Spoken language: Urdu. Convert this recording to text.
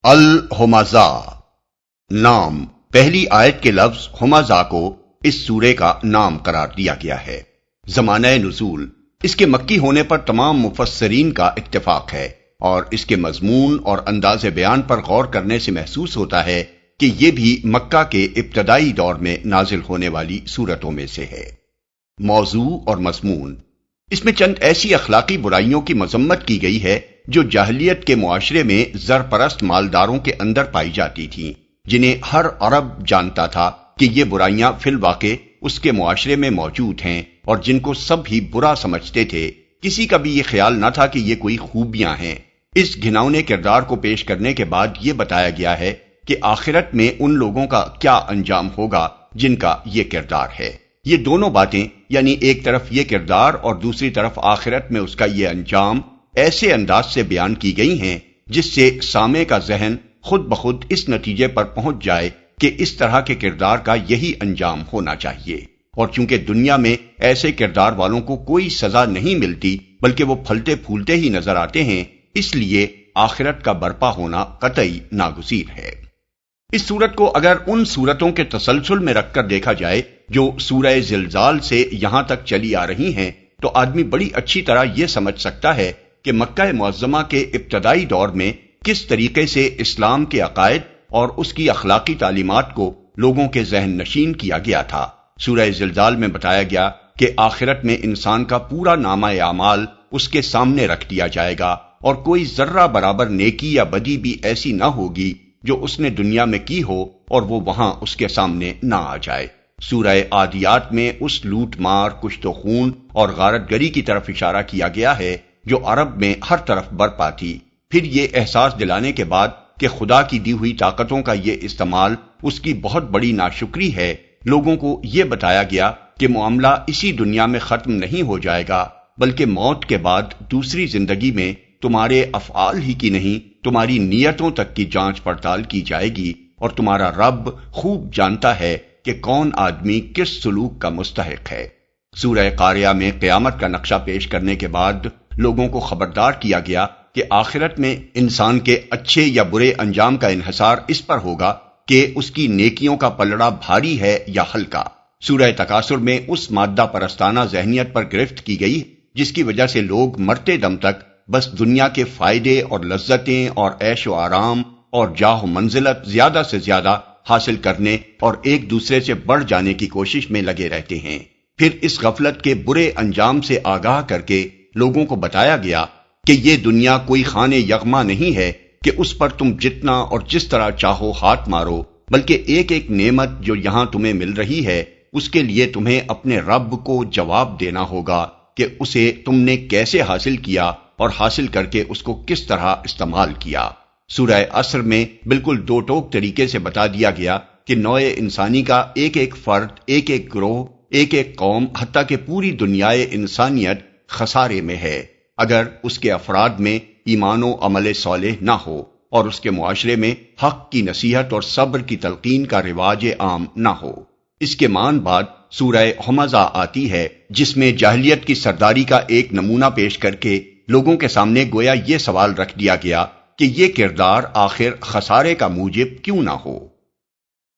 الہمزہ نام پہلی آیت کے لفظ ہمزہ کو اس سورے کا نام قرار دیا گیا ہے۔ زمانہ نزول اس کے مکی ہونے پر تمام مفسرین کا اتفاق ہے، اور اس کے مضمون اور انداز بیان پر غور کرنے سے محسوس ہوتا ہے کہ یہ بھی مکہ کے ابتدائی دور میں نازل ہونے والی سورتوں میں سے ہے۔ موضوع اور مضمون اس میں چند ایسی اخلاقی برائیوں کی مذمت کی گئی ہے جو جاہلیت کے معاشرے میں زر پرست مالداروں کے اندر پائی جاتی تھیں، جنہیں ہر عرب جانتا تھا کہ یہ برائیاں فی الواقع اس کے معاشرے میں موجود ہیں، اور جن کو سب ہی برا سمجھتے تھے۔ کسی کا بھی یہ خیال نہ تھا کہ یہ کوئی خوبیاں ہیں۔ اس گھناؤنے کردار کو پیش کرنے کے بعد یہ بتایا گیا ہے کہ آخرت میں ان لوگوں کا کیا انجام ہوگا جن کا یہ کردار ہے۔ یہ دونوں باتیں، یعنی ایک طرف یہ کردار اور دوسری طرف آخرت میں اس کا یہ انجام، ایسے انداز سے بیان کی گئی ہیں جس سے سامع کا ذہن خود بخود اس نتیجے پر پہنچ جائے کہ اس طرح کے کردار کا یہی انجام ہونا چاہیے۔ اور چونکہ دنیا میں ایسے کردار والوں کو کوئی سزا نہیں ملتی بلکہ وہ پھلتے پھولتے ہی نظر آتے ہیں، اس لیے آخرت کا برپا ہونا قطعی ناگزیر ہے۔ اس سورت کو اگر ان سورتوں کے تسلسل میں رکھ کر دیکھا جائے جو سورہ زلزال سے یہاں تک چلی آ رہی ہیں، تو آدمی بڑی اچھی طرح یہ سمجھ سکتا ہے کہ مکہ معظمہ کے ابتدائی دور میں کس طریقے سے اسلام کے عقائد اور اس کی اخلاقی تعلیمات کو لوگوں کے ذہن نشین کیا گیا تھا۔ سورہ زلزال میں بتایا گیا کہ آخرت میں انسان کا پورا نامہ اعمال اس کے سامنے رکھ دیا جائے گا، اور کوئی ذرہ برابر نیکی یا بدی بھی ایسی نہ ہوگی جو اس نے دنیا میں کی ہو اور وہ وہاں اس کے سامنے نہ آ جائے۔ سورہ عادیات میں اس لوٹ مار، کشت و خون اور غارت گری کی طرف اشارہ کیا گیا ہے جو عرب میں ہر طرف برپا تھی۔ پھر یہ احساس دلانے کے بعد کہ خدا کی دی ہوئی طاقتوں کا یہ استعمال اس کی بہت بڑی ناشکری ہے، لوگوں کو یہ بتایا گیا کہ معاملہ اسی دنیا میں ختم نہیں ہو جائے گا، بلکہ موت کے بعد دوسری زندگی میں تمہارے افعال ہی کی نہیں، تمہاری نیتوں تک کی جانچ پڑتال کی جائے گی، اور تمہارا رب خوب جانتا ہے کہ کون آدمی کس سلوک کا مستحق ہے۔ سورہ قاریہ میں قیامت کا نقشہ پیش کرنے کے بعد لوگوں کو خبردار کیا گیا کہ آخرت میں انسان کے اچھے یا برے انجام کا انحصار اس پر ہوگا کہ اس کی نیکیوں کا پلڑا بھاری ہے یا ہلکا۔ سورہ تکاثر میں اس مادہ پرستانہ ذہنیت پر گرفت کی گئی جس کی وجہ سے لوگ مرتے دم تک بس دنیا کے فائدے اور لذتیں اور عیش و آرام اور جاہ و منزلت زیادہ سے زیادہ حاصل کرنے اور ایک دوسرے سے بڑھ جانے کی کوشش میں لگے رہتے ہیں۔ پھر اس غفلت کے برے انجام سے آگاہ کر کے لوگوں کو بتایا گیا کہ یہ دنیا کوئی خانے یغما نہیں ہے کہ اس پر تم جتنا اور جس طرح چاہو ہاتھ مارو، بلکہ ایک ایک نعمت جو یہاں تمہیں مل رہی ہے اس کے لیے تمہیں اپنے رب کو جواب دینا ہوگا کہ اسے تم نے کیسے حاصل کیا اور حاصل کر کے اس کو کس طرح استعمال کیا۔ سورہ عصر میں بالکل دو ٹوک طریقے سے بتا دیا گیا کہ نوع انسانی کا ایک ایک فرد، ایک ایک گروہ، ایک ایک قوم، حتیٰ کہ پوری دنیائے انسانیت خسارے میں ہے اگر اس کے افراد میں ایمان و عمل صالح نہ ہو اور اس کے معاشرے میں حق کی نصیحت اور صبر کی تلقین کا رواج عام نہ ہو۔ اس کے مان بعد سورہ ہمزہ آتی ہے جس میں جاہلیت کی سرداری کا ایک نمونہ پیش کر کے لوگوں کے سامنے گویا یہ سوال رکھ دیا گیا کہ یہ کردار آخر خسارے کا موجب کیوں نہ ہو۔